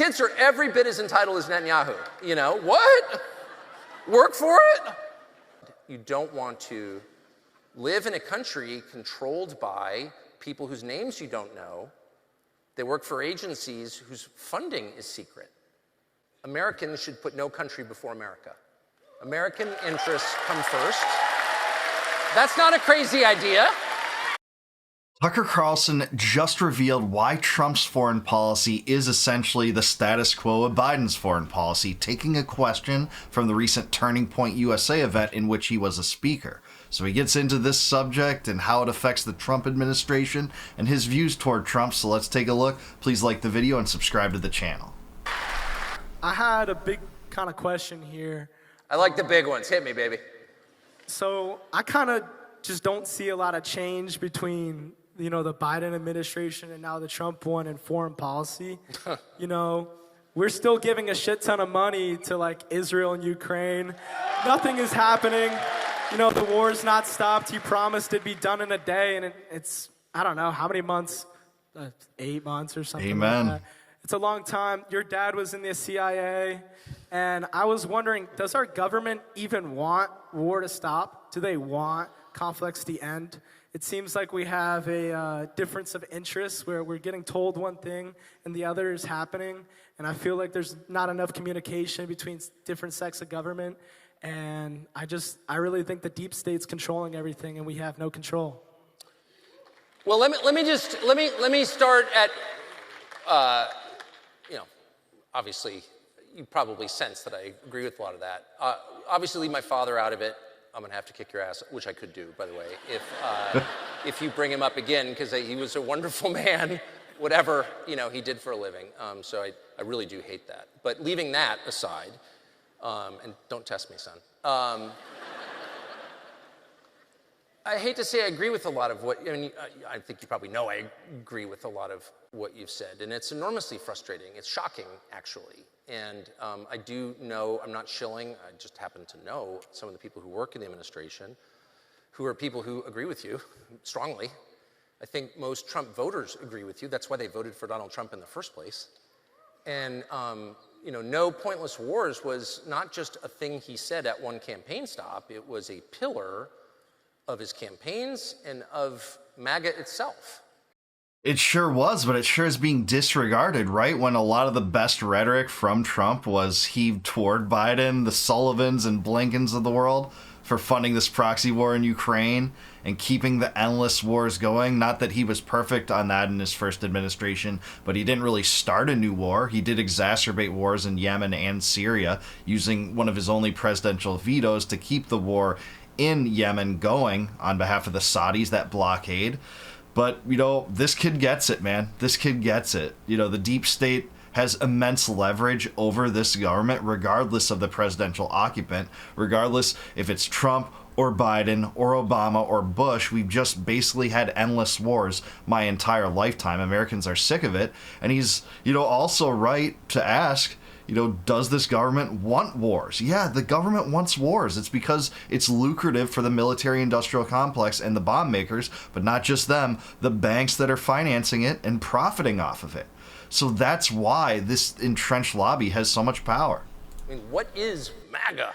kids are every bit as entitled as Netanyahu. You know, what? Work for it? You don't want to live in a country controlled by people whose names you don't know. They work for agencies whose funding is secret. Americans should put no country before America. American interests come first. That's not a crazy idea. Tucker Carlson just revealed why Trump's foreign policy is essentially the status quo of Biden's foreign policy, taking a question from the recent Turning Point USA event in which he was a speaker. So he gets into this subject and how it affects the Trump administration and his views toward Trump. So let's take a look. Please like the video and subscribe to the channel. I had a big kind of question here. I like the big ones. Hit me, baby. So I kind of just don't see a lot of change between, you know, the Biden administration and now the Trump one in foreign policy. You know, we're still giving a shit ton of money to like Israel and Ukraine. Nothing is happening. You know, the war's not stopped. He promised it'd be done in a day, and it's, I don't know, how many months? 8 months or something. Amen. Like that. It's a long time. Your dad was in the CIA, and I was wondering, does our government even want war to stop? Do they want conflicts to end? It seems like we have a difference of interests where we're getting told one thing and the other is happening, and I feel like there's not enough communication between different sects of government. And I really think the deep state's controlling everything, and we have no control. Well, let me start at, you know, obviously, you probably sense that I agree with a lot of that. Obviously, leave my father out of it. I'm gonna have to kick your ass, which I could do, by the way, if you bring him up again, because he was a wonderful man, whatever, you know, he did for a living. So I really do hate that. But leaving that aside. And don't test me, son. I hate to say I agree with a lot of what, I mean, I think you probably know I agree with a lot of what you've said, and it's enormously frustrating. It's shocking, actually. And I do know, I'm not shilling, I just happen to know some of the people who work in the administration who are people who agree with you strongly. I think most Trump voters agree with you. That's why they voted for Donald Trump in the first place. And, you know, no pointless wars was not just a thing he said at one campaign stop. It was a pillar of his campaigns and of MAGA itself. It sure was, but it sure is being disregarded, right? When a lot of the best rhetoric from Trump was heaved toward Biden, the Sullivans and Blinkens of the world, for funding this proxy war in Ukraine and keeping the endless wars going. Not that he was perfect on that in his first administration, but he didn't really start a new war. He did exacerbate wars in Yemen and Syria, using one of his only presidential vetoes to keep the war in Yemen going on behalf of the Saudis, that blockade. But, you know, this kid gets it, man. This kid gets it. You know, the deep state has immense leverage over this government, regardless of the presidential occupant, regardless if it's Trump or Biden or Obama or Bush. We've just basically had endless wars my entire lifetime. Americans are sick of it. And he's, you know, also right to ask, you know, does this government want wars? Yeah, the government wants wars. It's because it's lucrative for the military-industrial complex and the bomb makers, but not just them, the banks that are financing it and profiting off of it. So that's why this entrenched lobby has so much power. I mean, what is MAGA?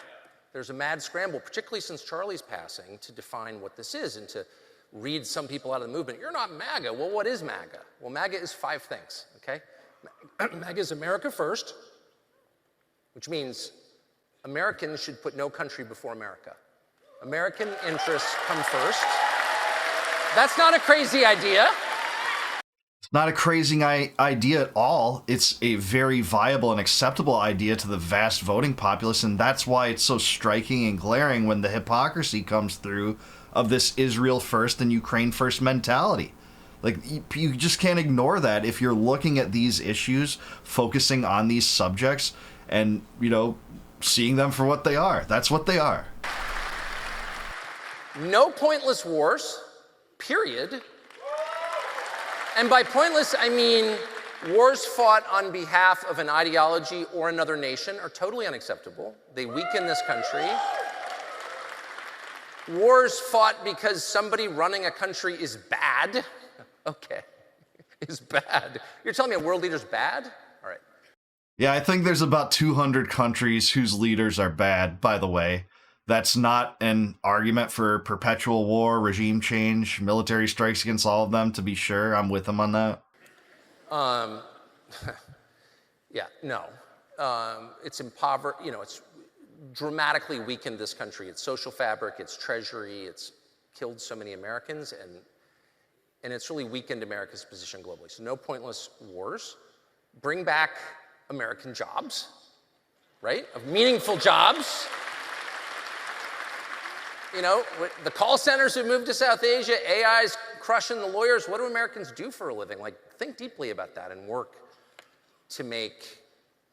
There's a mad scramble, particularly since Charlie's passing, to define what this is and to read some people out of the movement. You're not MAGA. Well, what is MAGA? Well, MAGA is 5 things, okay? MAGA is America first, which means Americans should put no country before America. American interests come first. That's not a crazy idea. It's not a crazy idea at all. It's a very viable and acceptable idea to the vast voting populace, and that's why it's so striking and glaring when the hypocrisy comes through of this Israel first and Ukraine first mentality. Like, you just can't ignore that if you're looking at these issues, focusing on these subjects, and, you know, seeing them for what they are. That's what they are. No pointless wars, period. And by pointless, I mean wars fought on behalf of an ideology or another nation are totally unacceptable. They weaken this country. Wars fought because somebody running a country is bad. Okay, is bad. You're telling me a world leader's bad? Yeah, I think there's about 200 countries whose leaders are bad, by the way. That's not an argument for perpetual war, regime change, military strikes against all of them, to be sure. I'm with them on that. Um, yeah, no. It's impoverished, it's dramatically weakened this country, its social fabric, its treasury, it's killed so many Americans, and it's really weakened America's position globally. So no pointless wars. Bring back American jobs, right? Of meaningful jobs. The call centers have moved to South Asia, AI's crushing the lawyers. What do Americans do for a living? Think deeply about that and work to make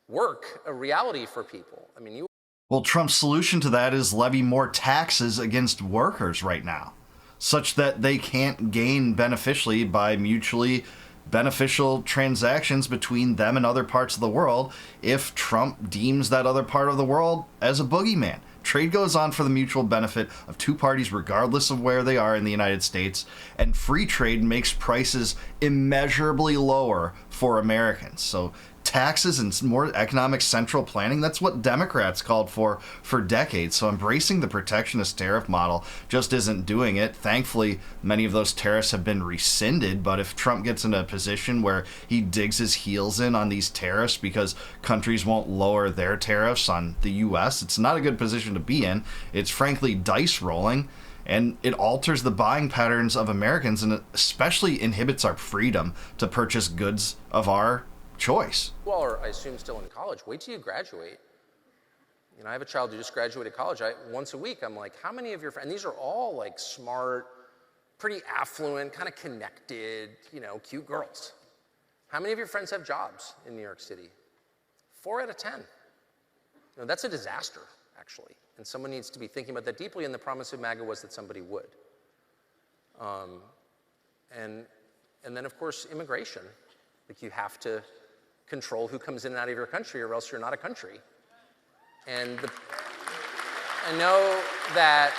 work a reality for people. Well, Trump's solution to that is levy more taxes against workers right now, such that they can't gain beneficially by mutually beneficial transactions between them and other parts of the world if Trump deems that other part of the world as a boogeyman. Trade goes on for the mutual benefit of two parties regardless of where they are in the United States, and free trade makes prices immeasurably lower for Americans. So taxes and more economic central planning, that's what Democrats called for decades. So embracing the protectionist tariff model just isn't doing it. Thankfully, many of those tariffs have been rescinded, but if Trump gets in a position where he digs his heels in on these tariffs because countries won't lower their tariffs on the US, it's not a good position to be in. It's frankly dice rolling, and it alters the buying patterns of Americans and especially inhibits our freedom to purchase goods of our choice. Well, or I assume still in college. Wait till you graduate. I have a child who just graduated college. Once a week, I'm like, how many of your friends, and these are all smart, pretty affluent, kind of connected, cute girls. How many of your friends have jobs in New York City? 4 out of 10. That's a disaster, actually. And someone needs to be thinking about that deeply, and the promise of MAGA was that somebody would. And then, of course, immigration. You have to control who comes in and out of your country, or else you're not a country. And I know that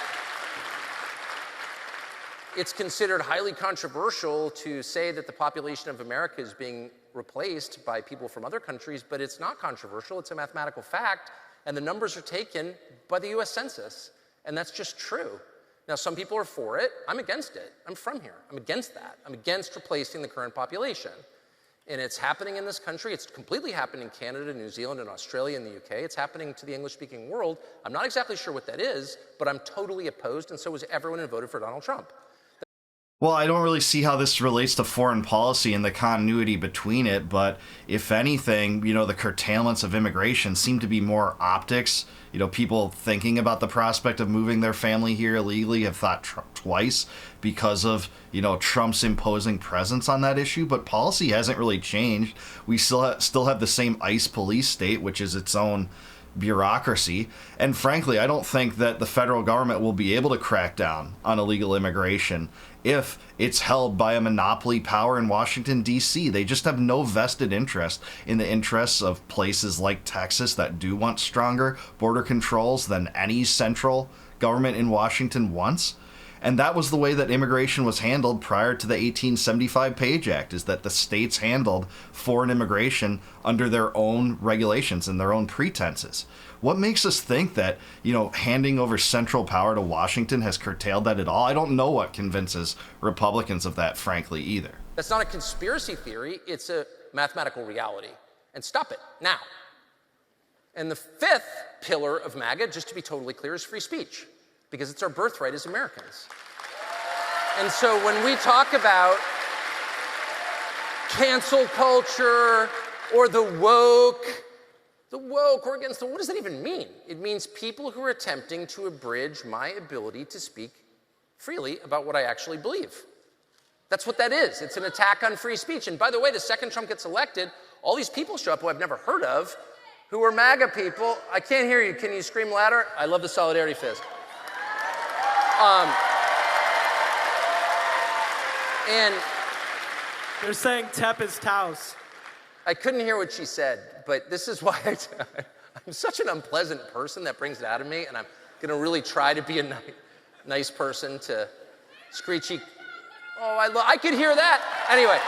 it's considered highly controversial to say that the population of America is being replaced by people from other countries, but it's not controversial. It's a mathematical fact, and the numbers are taken by the US Census, and that's just true. Now, some people are for it. I'm against it. I'm from here. I'm against that. I'm against replacing the current population. And it's happening in this country. It's completely happening in Canada, New Zealand, and Australia, and the UK. It's happening to the English-speaking world. I'm not exactly sure what that is, but I'm totally opposed, and so is everyone who voted for Donald Trump. Well, I don't really see how this relates to foreign policy and the continuity between it, but if anything, the curtailments of immigration seem to be more optics. People thinking about the prospect of moving their family here illegally have thought twice because of, Trump's imposing presence on that issue, but policy hasn't really changed. We still have the same ICE police state, which is its own bureaucracy. And frankly, I don't think that the federal government will be able to crack down on illegal immigration if it's held by a monopoly power in Washington, D.C. They just have no vested interest in the interests of places like Texas that do want stronger border controls than any central government in Washington wants. And that was the way that immigration was handled prior to the 1875 Page Act, is that the states handled foreign immigration under their own regulations and their own pretenses. What makes us think that, handing over central power to Washington has curtailed that at all? I don't know what convinces Republicans of that, frankly, either. That's not a conspiracy theory. It's a mathematical reality. And stop it now. And the fifth pillar of MAGA, just to be totally clear, is free speech, because it's our birthright as Americans. And so when we talk about cancel culture or the woke or against what does that even mean? It means people who are attempting to abridge my ability to speak freely about what I actually believe. That's what that is. It's an attack on free speech. And by the way, the second Trump gets elected, all these people show up who I've never heard of, who are MAGA people. I can't hear you. Can you scream louder? I love the solidarity fist. And they're saying Tep is Taos. I couldn't hear what she said, but this is why I'm such an unpleasant person that brings it out of me, and I'm going to really try to be a nice person to screechy. Oh, I could hear that. Anyway.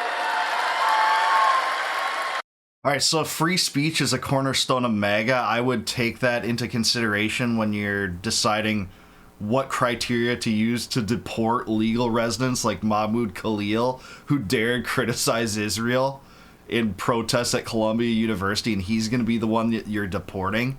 All right, so if free speech is a cornerstone of MAGA, I would take that into consideration when you're deciding what criteria to use to deport legal residents like Mahmoud Khalil, who dared criticize Israel in protests at Columbia University, and he's going to be the one that you're deporting,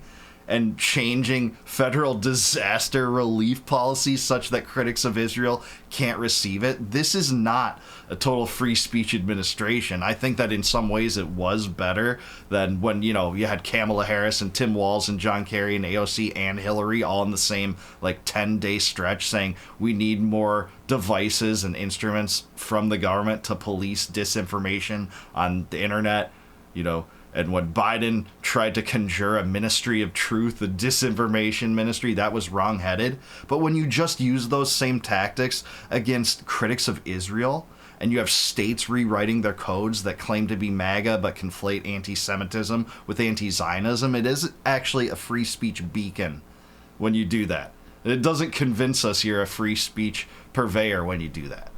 and changing federal disaster relief policies such that critics of Israel can't receive it. This is not a total free speech administration. I think that in some ways it was better than when, you had Kamala Harris and Tim Walz and John Kerry and AOC and Hillary all in the same 10-day stretch saying we need more devices and instruments from the government to police disinformation on the internet, And when Biden tried to conjure a ministry of truth, the disinformation ministry, that was wrong-headed. But when you just use those same tactics against critics of Israel, and you have states rewriting their codes that claim to be MAGA but conflate anti-Semitism with anti-Zionism, it is actually a free speech beacon when you do that. And it doesn't convince us you're a free speech purveyor when you do that.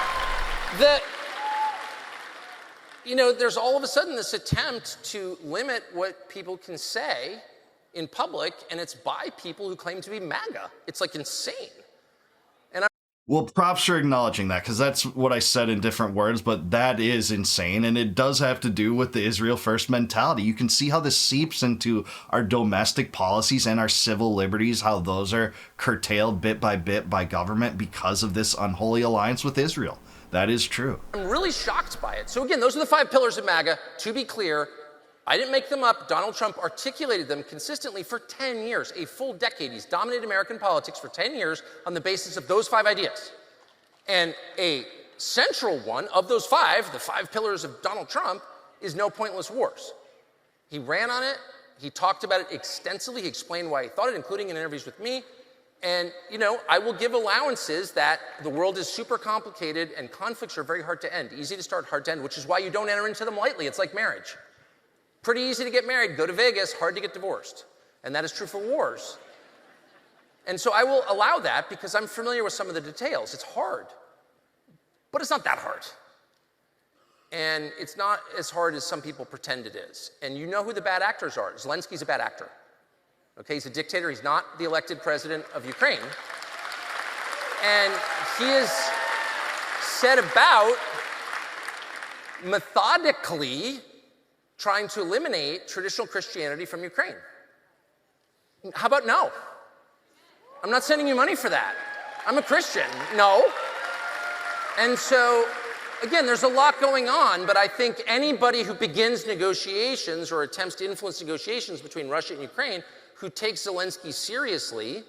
There's all of a sudden this attempt to limit what people can say in public, and it's by people who claim to be MAGA. It's insane. Well, props for acknowledging that, because that's what I said in different words, but that is insane, and it does have to do with the Israel first mentality. You can see how this seeps into our domestic policies and our civil liberties, how those are curtailed bit by government because of this unholy alliance with Israel. That is true. I'm really shocked by it. So again, those are the 5 pillars of MAGA. To be clear, I didn't make them up. Donald Trump articulated them consistently for 10 years, a full decade. He's dominated American politics for 10 years on the basis of those 5 ideas. And a central one of those 5, the 5 pillars of Donald Trump, is no pointless wars. He ran on it. He talked about it extensively. He explained why he thought it, including in interviews with me. And, I will give allowances that the world is super complicated and conflicts are very hard to end. Easy to start, hard to end, which is why you don't enter into them lightly. It's like marriage. Pretty easy to get married, go to Vegas, hard to get divorced. And that is true for wars. And so I will allow that because I'm familiar with some of the details. It's hard, but it's not that hard. And it's not as hard as some people pretend it is. And you know who the bad actors are. Zelensky's a bad actor. Okay, he's a dictator. He's not the elected president of Ukraine. And he is set about methodically trying to eliminate traditional Christianity from Ukraine. How about no? I'm not sending you money for that. I'm a Christian. No. And so, again, there's a lot going on, but I think anybody who begins negotiations or attempts to influence negotiations between Russia and Ukraine who takes Zelensky seriously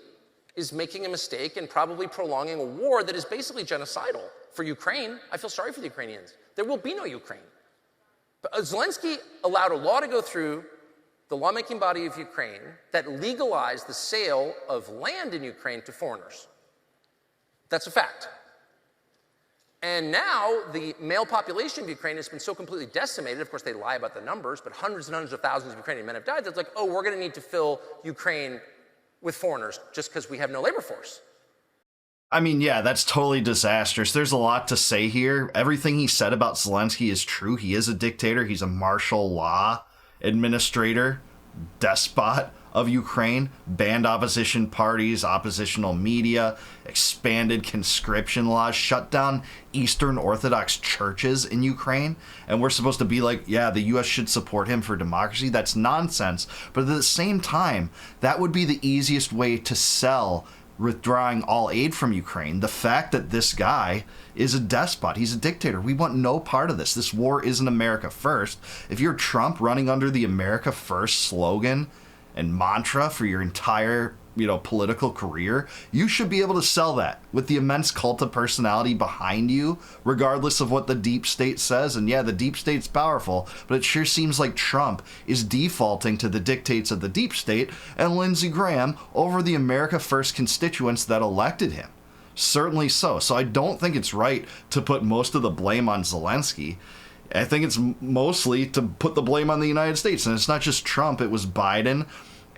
is making a mistake and probably prolonging a war that is basically genocidal for Ukraine. I feel sorry for the Ukrainians. There will be no Ukraine. But Zelensky allowed a law to go through the lawmaking body of Ukraine that legalized the sale of land in Ukraine to foreigners. That's a fact. And now the male population of Ukraine has been so completely decimated. Of course, they lie about the numbers, but hundreds and hundreds of thousands of Ukrainian men have died. That's we're going to need to fill Ukraine with foreigners just because we have no labor force. I mean, yeah, that's totally disastrous. There's a lot to say here. Everything he said about Zelensky is true. He is a dictator. He's a martial law administrator, despot of Ukraine, banned opposition parties, oppositional media, expanded conscription laws, shut down Eastern Orthodox churches in Ukraine. And we're supposed to be like, yeah, the U.S. should support him for democracy. That's nonsense. But at the same time, that would be the easiest way to sell withdrawing all aid from Ukraine. The fact that this guy is a despot, he's a dictator. We want no part of this. This war isn't America first. If you're Trump running under the America first slogan and mantra for your entire, political career, you should be able to sell that with the immense cult of personality behind you, regardless of what the deep state says. And yeah, the deep state's powerful, but it sure seems like Trump is defaulting to the dictates of the deep state and Lindsey Graham over the America First constituents that elected him. Certainly so. So I don't think it's right to put most of the blame on Zelensky. I think it's mostly to put the blame on the United States. And it's not just Trump, it was Biden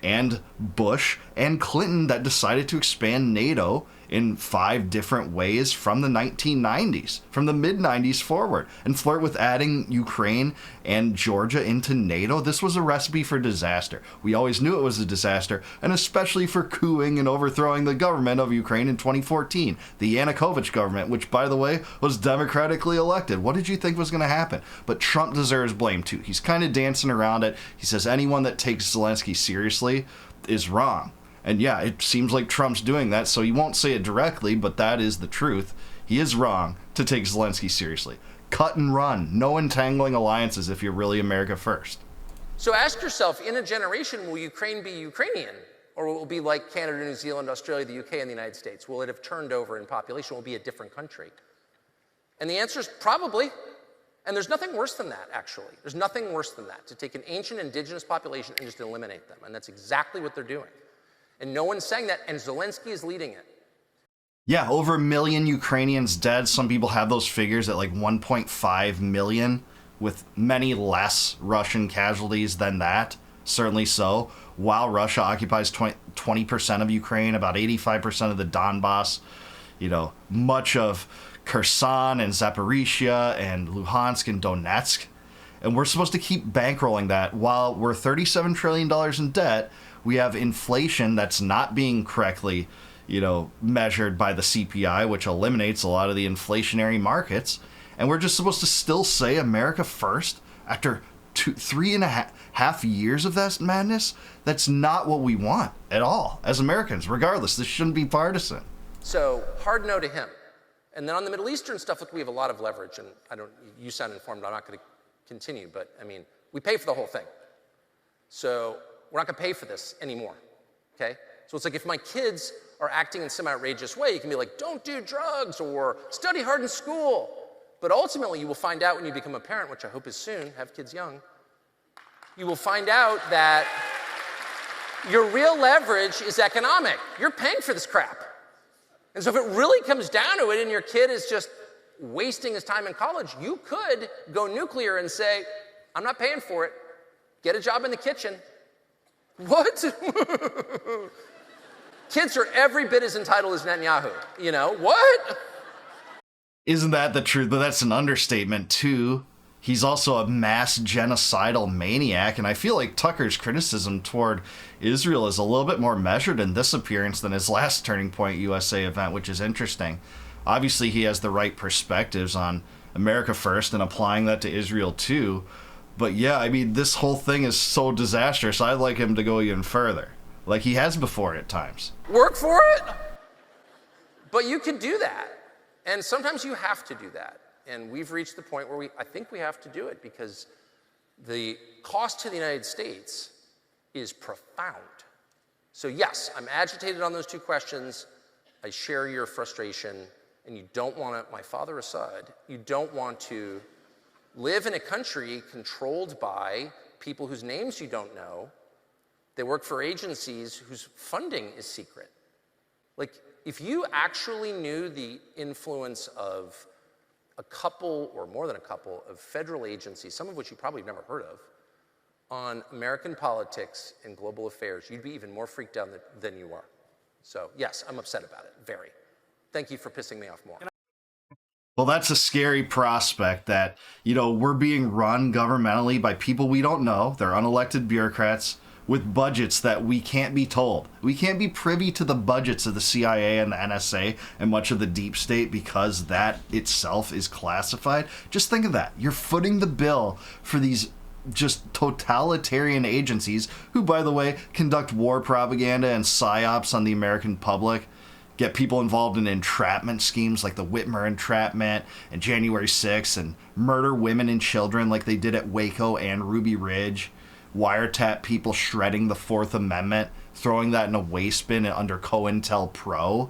and Bush and Clinton that decided to expand NATO in 5 different ways from the 1990s, from the mid-90s forward, and flirt with adding Ukraine and Georgia into NATO. This was a recipe for disaster. We always knew it was a disaster, and especially for cooing and overthrowing the government of Ukraine in 2014, the Yanukovych government, which, by the way, was democratically elected. What did you think was going to happen? But Trump deserves blame, too. He's kind of dancing around it. He says anyone that takes Zelensky seriously is wrong. And yeah, it seems like Trump's doing that, so he won't say it directly, but that is the truth. He is wrong to take Zelensky seriously. Cut and run. No entangling alliances if you're really America first. So ask yourself, in a generation, will Ukraine be Ukrainian? Or will it be like Canada, New Zealand, Australia, the UK, and the United States? Will it have turned over in population? Will it be a different country? And the answer is probably. And there's nothing worse than that, actually. There's nothing worse than that, to take an ancient indigenous population and just eliminate them. And that's exactly what they're doing. And no one's saying that, and Zelensky is leading it. Yeah, over 1 million Ukrainians dead. Some people have those figures at like 1.5 million, with many less Russian casualties than that. Certainly so. While Russia occupies 20% of Ukraine, about 85% of the Donbass, much of Kherson and Zaporizhia and Luhansk and Donetsk. And we're supposed to keep bankrolling that while we're $37 trillion in debt. We have inflation that's not being correctly, measured by the CPI, which eliminates a lot of the inflationary markets. And we're just supposed to still say America first after 3.5 years of that madness? That's not what we want at all as Americans. Regardless, this shouldn't be partisan. So hard no to him. And then on the Middle Eastern stuff, look, we have a lot of leverage. And you sound informed, I'm not going to continue, but we pay for the whole thing. So we're not going to pay for this anymore, okay? So it's like if my kids are acting in some outrageous way, you can be like, don't do drugs or study hard in school. But ultimately, you will find out when you become a parent, which I hope is soon, have kids young, you will find out that your real leverage is economic. You're paying for this crap. And so if it really comes down to it and your kid is just wasting his time in college, you could go nuclear and say, I'm not paying for it. Get a job in the kitchen. What? Kids are every bit as entitled as Netanyahu. What? Isn't that the truth? But that's an understatement, too. He's also a mass genocidal maniac, and I feel like Tucker's criticism toward Israel is a little bit more measured in this appearance than his last Turning Point USA event, which is interesting. Obviously, he has the right perspectives on America first and applying that to Israel, too. But yeah, this whole thing is so disastrous, I'd like him to go even further, like he has before at times. Work for it? But you could do that. And sometimes you have to do that. And we've reached the point where I think we have to do it because the cost to the United States is profound. So yes, I'm agitated on those two questions. I share your frustration. And you don't want to, my father Assad, you don't want to live in a country controlled by people whose names you don't know. They work for agencies whose funding is secret. Like, if you actually knew the influence of a couple or more than a couple of federal agencies, some of which you probably have never heard of, on American politics and global affairs, you'd be even more freaked out than you are. So yes, I'm upset about it, very. Thank you for pissing me off more. Well, that's a scary prospect that, we're being run governmentally by people we don't know. They're unelected bureaucrats with budgets that we can't be told. We can't be privy to the budgets of the CIA and the NSA and much of the deep state because that itself is classified. Just think of that. You're footing the bill for these just totalitarian agencies who, by the way, conduct war propaganda and psyops on the American public. Get people involved in entrapment schemes like the Whitmer entrapment and January 6th and murder women and children like they did at Waco and Ruby Ridge. Wiretap people shredding the Fourth Amendment, throwing that in a waste bin under COINTELPRO.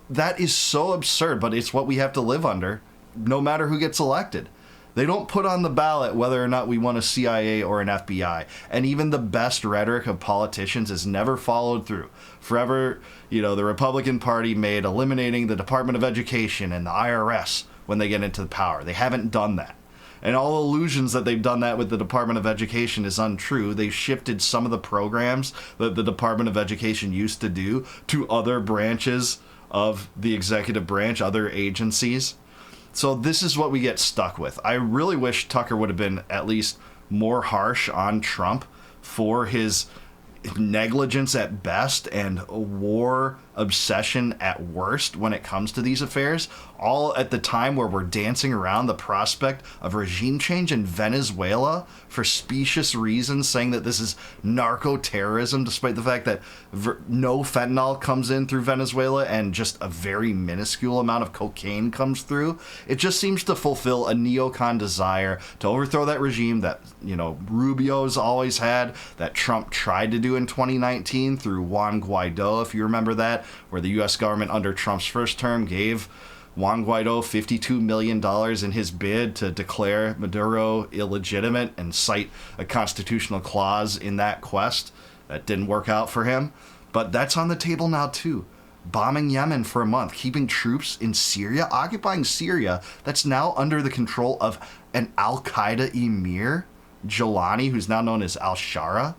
That is so absurd, but it's what we have to live under no matter who gets elected. They don't put on the ballot whether or not we want a CIA or an FBI. And even the best rhetoric of politicians is never followed through. Forever, the Republican Party made eliminating the Department of Education and the IRS when they get into the power. They haven't done that. And all illusions that they've done that with the Department of Education is untrue. They've shifted some of the programs that the Department of Education used to do to other branches of the executive branch, other agencies. So this is what we get stuck with. I really wish Tucker would have been at least more harsh on Trump for his negligence at best and war obsession at worst when it comes to these affairs, all at the time where we're dancing around the prospect of regime change in Venezuela for specious reasons, saying that this is narco-terrorism, despite the fact that no fentanyl comes in through Venezuela and just a very minuscule amount of cocaine comes through. It just seems to fulfill a neocon desire to overthrow that regime that, you know, Rubio's always had, that Trump tried to do in 2019 through Juan Guaido, if you remember that, where the U.S. government under Trump's first term gave Juan Guaido $52 million in his bid to declare Maduro illegitimate and cite a constitutional clause in that quest. That didn't work out for him. But that's on the table now, too. Bombing Yemen for a month, keeping troops in Syria, occupying Syria, that's now under the control of an Al-Qaeda emir, Jilani, who's now known as al-Shara.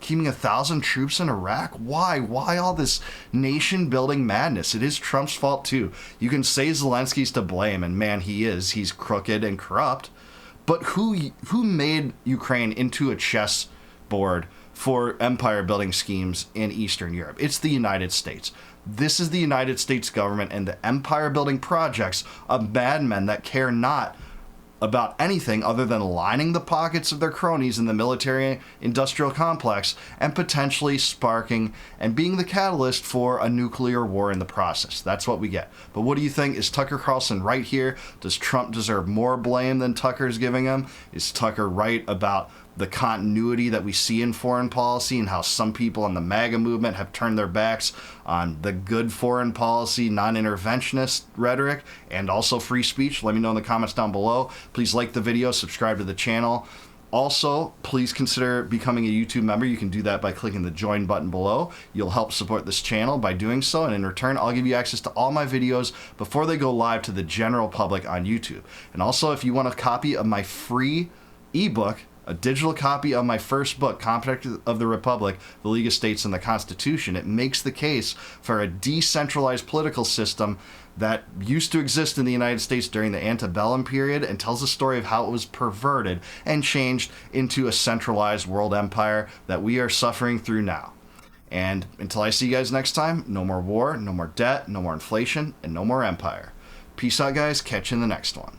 Keeping 1,000 troops in Iraq? Why? Why all this nation-building madness? It is Trump's fault, too. You can say Zelensky's to blame, and man, he is. He's crooked and corrupt. But who made Ukraine into a chessboard for empire-building schemes in Eastern Europe? It's the United States. This is the United States government and the empire-building projects of madmen that care not about anything other than lining the pockets of their cronies in the military-industrial complex and potentially sparking and being the catalyst for a nuclear war in the process. That's what we get. But what do you think? Is Tucker Carlson right here? Does Trump deserve more blame than Tucker's giving him? Is Tucker right about the continuity that we see in foreign policy and how some people in the MAGA movement have turned their backs on the good foreign policy, non-interventionist rhetoric, and also free speech? Let me know in the comments down below. Please like the video, subscribe to the channel. Also, please consider becoming a YouTube member. You can do that by clicking the join button below. You'll help support this channel by doing so, and in return, I'll give you access to all my videos before they go live to the general public on YouTube. And also, if you want a copy of my free ebook, a digital copy of my first book, Compact of the Republic, the League of States, and the Constitution, it makes the case for a decentralized political system that used to exist in the United States during the antebellum period and tells the story of how it was perverted and changed into a centralized world empire that we are suffering through now. And until I see you guys next time, no more war, no more debt, no more inflation, and no more empire. Peace out, guys. Catch you in the next one.